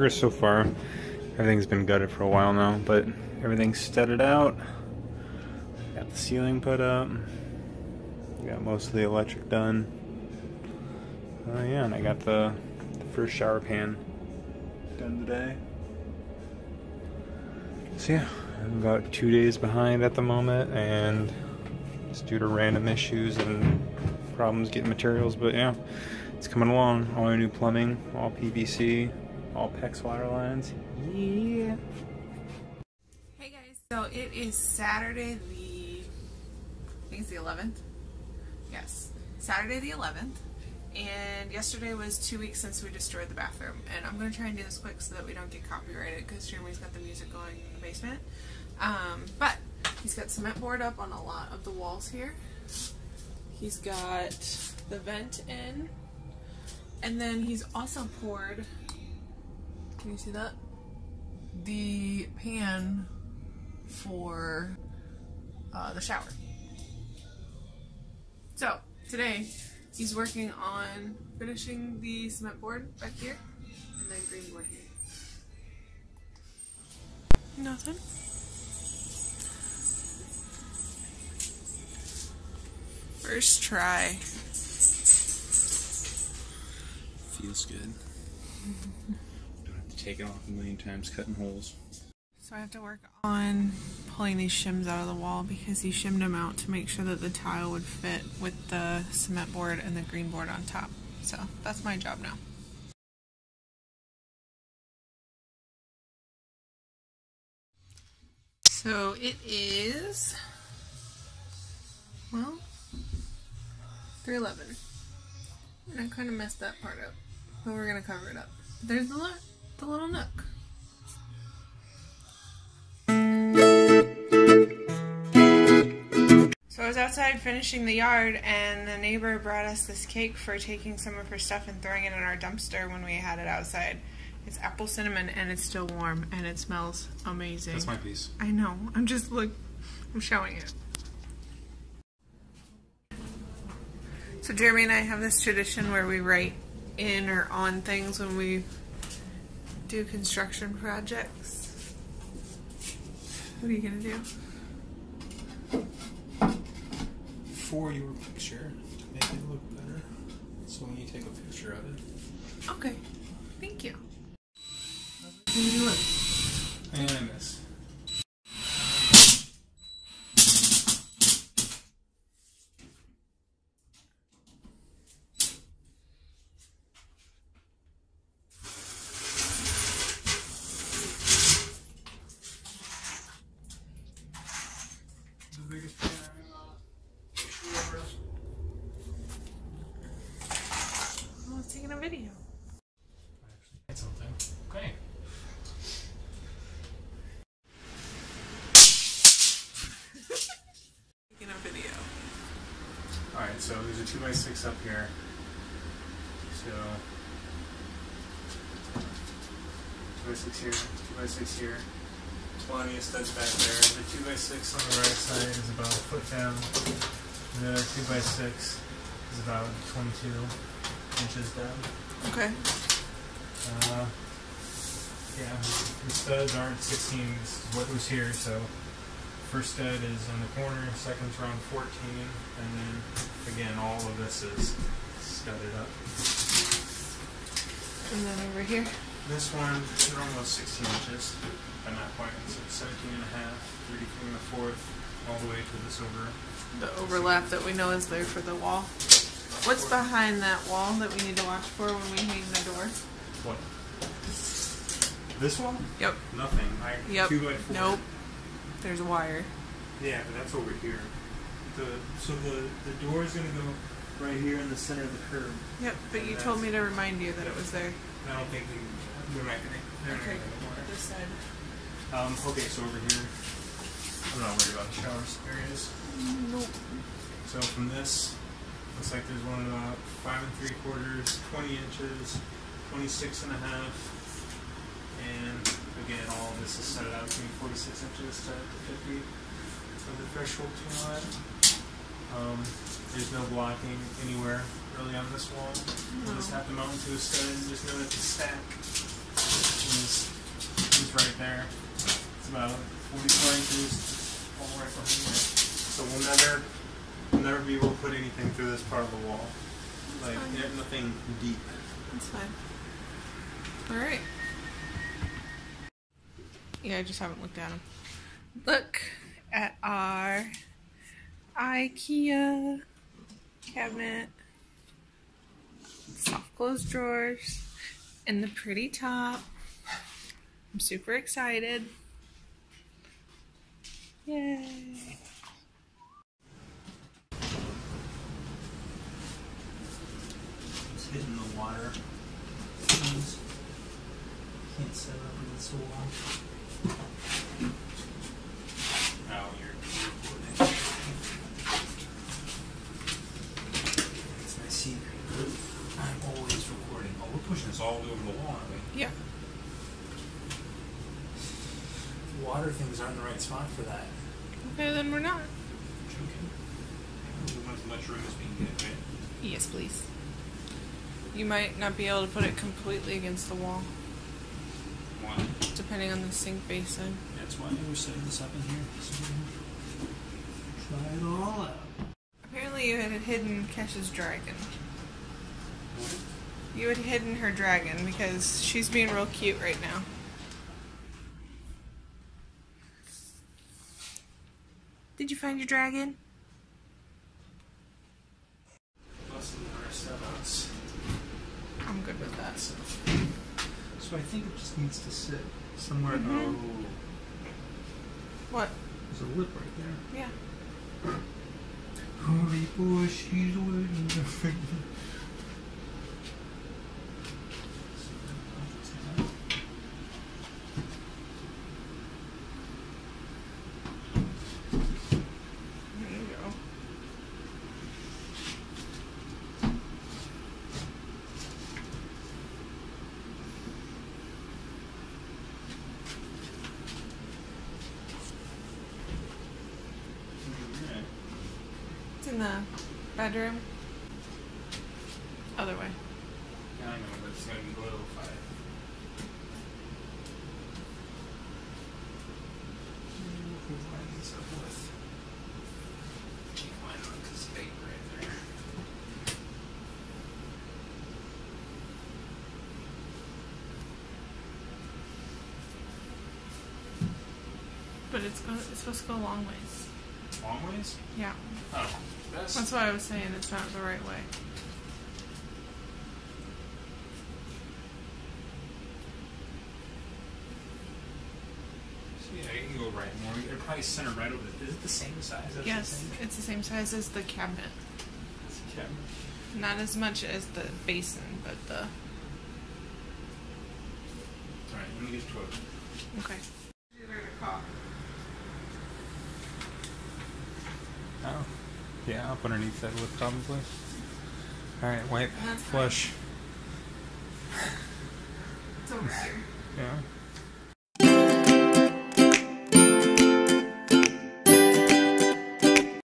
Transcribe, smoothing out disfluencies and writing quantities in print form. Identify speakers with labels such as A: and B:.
A: progress so far. Everything's been gutted for a while now, but everything's studded out. Got the ceiling put up. Got most of the electric done. Yeah, and I got the first shower pan done today. So yeah, I'm about 2 days behind at the moment, and it's due to random issues and problems getting materials, but yeah, it's coming along. All our new plumbing, all PVC, all PEX water lines. Yeah.
B: Hey guys, so it is Saturday I think it's the 11th. Yes, Saturday the 11th. And yesterday was 2 weeks since we destroyed the bathroom. And I'm going to try and do this quick so that we don't get copyrighted because Jeremy's got the music going in the basement. But he's got cement board up on a lot of the walls here. He's got the vent in. And then he's also poured, can you see that? The pan for the shower. So, today, he's working on finishing the cement board back here, and then green board here. Nothing. First try.
A: Feels good. Don't have to take it off a million times cutting holes.
B: So I have to work on pulling these shims out of the wall because he shimmed them out to make sure that the tile would fit with the cement board and the green board on top. So that's my job now. So it is, well, 3:11. And I kind of messed that part up, but we're going to cover it up. There's the little nook. So I was outside finishing the yard, and the neighbor brought us this cake for taking some of her stuff and throwing it in our dumpster when we had it outside. It's apple cinnamon, and it's still warm, and it smells amazing.
A: That's my piece.
B: I know. I'm showing it. So Jeremy and I have this tradition where we write in or on things when we do construction projects. What are you gonna do?
A: For your picture, to make it look better, so when you take a picture of it.
B: Okay, thank you.
A: What are you doing? And I miss. The biggest pan ever.
B: I was taking a video.
A: I actually did something. Okay.
B: Taking a video.
A: Alright, so there's a 2x6 up here. So 2x6 here, 2x6 here. Plenty of studs back there. The 2x6 on the right side is about a foot down. The 2x6 is about 22 inches down.
B: Okay.
A: Yeah, the studs aren't 16. This is what was here. So first stud is in the corner, second's around 14, and then again all of this is studded up.
B: And then over here.
A: This one, they're almost 16 inches at that point. So 17 and a half, 3 from the fourth, all the way to this over.
B: The overlap that we know is there for the wall. What's behind that wall that we need to watch for when we hang the door?
A: What? This one?
B: Yep.
A: Nothing.
B: Yep.
A: 2x4.
B: Nope. There's a wire.
A: Yeah, but that's over here. So the door is going to go right here in the center of the curb.
B: Yep, but you told me to remind you that it was there.
A: I don't think they're not going to.
B: Okay, this side.
A: Okay, so over here, I'm not worried about the showers areas.
B: Nope.
A: So from this, looks like there's one about 5 3/4, 20 inches, 26 and a half, and again, all of this is set out to be 46 inches to 50 of the threshold to line. There's no blocking anywhere really on this wall. We'll just have to mount to a stud and just know it's a stack. is right there. It's about 44 inches all right behind it. So we'll never be able to put anything through this part of the wall. Like nothing deep.
B: That's fine. Alright. Yeah, I just haven't looked at them. Look at our IKEA cabinet. Soft close drawers. And the pretty top. I'm super excited. Yay.
A: It's hitting the water. Things. Can't set up against the wall. Oh, you're recording. It's my secret. I'm always recording. Oh, we're pushing this all over the wall, aren't we?
B: Yeah.
A: Water things aren't in the right spot for that.
B: Okay, then we're not.
A: We want as much room as we can get, right?
B: Yes, please. You might not be able to put it completely against the wall,
A: Why?
B: depending on the sink basin.
A: That's why we're setting this up in here. So we can try it all out.
B: Apparently you had hidden Kesha's dragon.
A: What?
B: You had hidden her dragon because she's being real cute right now. Did you find your dragon? I'm good with that.
A: So I think it just needs to sit somewhere.
B: Mhm.
A: Oh,
B: What?
A: there's a lip right there.
B: Yeah.
A: Holy boy, she's waiting.
B: There you go. It's in the bedroom. Other way.
A: Yeah, I know, but it's gonna be below 5. Who line this up with? Can't line it up because it's bait right there.
B: But it's supposed to go a long ways.
A: Long ways?
B: Yeah.
A: Oh,
B: That's why I was saying it's not the right way.
A: So yeah, you can go right more. It'll probably center right over. Is it the same size as
B: Yes,
A: the sink?
B: it's the same size as the cabinet.
A: It's a cabinet.
B: Not as much as the basin, but the...
A: Alright, let me get to it.
B: Okay.
A: Oh. Yeah, up underneath that wood probably. Alright, wipe.
B: That's
A: Flush.
B: It's over here.
A: Yeah.